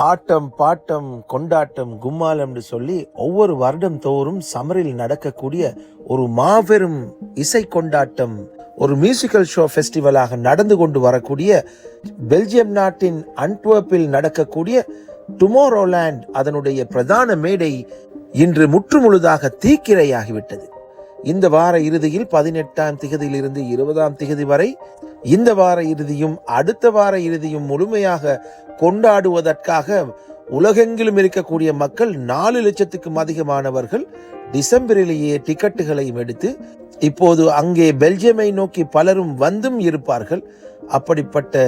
ஆட்டம் bottom கொண்டாட்டம் கும்மாலம்னு சொல்லி ஒவ்வொரு வருடம் தோறும் சமரில் நடக்கக்கூடிய ஒரு மாபெரும் இசை கொண்டாட்டம், ஒரு மியூசிக்கல் ஷோ ஃபெஸ்டிவலாக நடந்து கொண்டு வரக்கூடிய பெல்ஜியம் நாட்டின் அன்ட்வர்ப்பில் நடக்கக்கூடிய டுமாரோலேண்ட் அதனுடைய பிரதான மேடை இன்று முற்றுமுழுதாக தீக்கிரையாகிவிட்டது. இந்த வார இறுதியில் 18ஆம் திகதியிலிருந்து 20ஆம் திகதி வரை இந்த வார இறுதியும் அடுத்த வார இறுதியும் முழுமையாக கொண்டாடுவதற்காக உலகெங்கிலும் இருக்கக்கூடிய மக்கள் 4 லட்சத்துக்கும் அதிகமானவர்கள் டிசம்பரிலேயே டிக்கெட்டுகளையும் எடுத்து இப்போது அங்கே பெல்ஜியமை நோக்கி பலரும் வந்தும் இருப்பார்கள். அப்படிப்பட்ட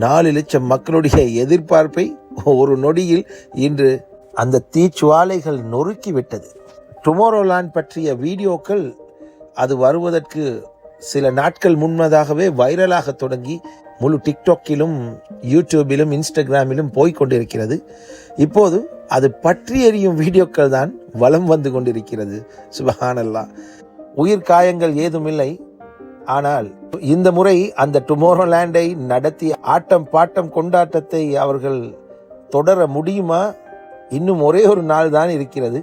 4 லட்சம் மக்களுடைய எதிர்பார்ப்பை ஒரு நொடியில் இன்று அந்த தீச்சுவாலைகள் நொறுக்கிவிட்டது. டுமாரோலேண்ட் பற்றிய வீடியோக்கள் அது வருவதற்கு சில நாட்கள் முன்னதாகவே வைரலாக தொடங்கி முழு டிக்டாக்கிலும் யூடியூபிலும் இன்ஸ்டாகிராமிலும் போய்கொண்டிருக்கிறது. இப்போது அது பற்றி எரியும் வீடியோக்கள் தான் வலம் வந்து கொண்டிருக்கிறது. சுபஹானல்லாஹ். உயிர் காயங்கள் ஏதுமில்லை. ஆனால் இந்த முறை அந்த டுமாரோலேண்டை நடத்திய ஆட்டம் பாட்டம் கொண்டாட்டத்தை அவர்கள் தொடர முடியுமா? இன்னும் ஒரே ஒரு நாள் தான் இருக்கிறது,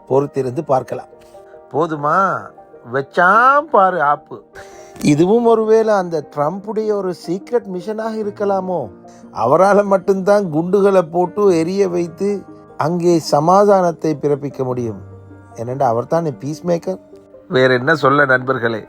பொறுத்திருந்து பார்க்கலாம். போதுமா? வச்சாம் பாரு ஆப்பு. இதுவும் ஒருவேளை அந்த ட்ரம்புடைய ஒரு சீக்ரெட் மிஷனாக இருக்கலாமோ? அவரால் மட்டும்தான் குண்டுகளை போட்டு எரிய வைத்து அங்கே சமாதானத்தை பிறப்பிக்க முடியும். என்னென்னா அவர் தான் பீஸ் மேக்கர். வேற என்ன சொல்ல நண்பர்களே.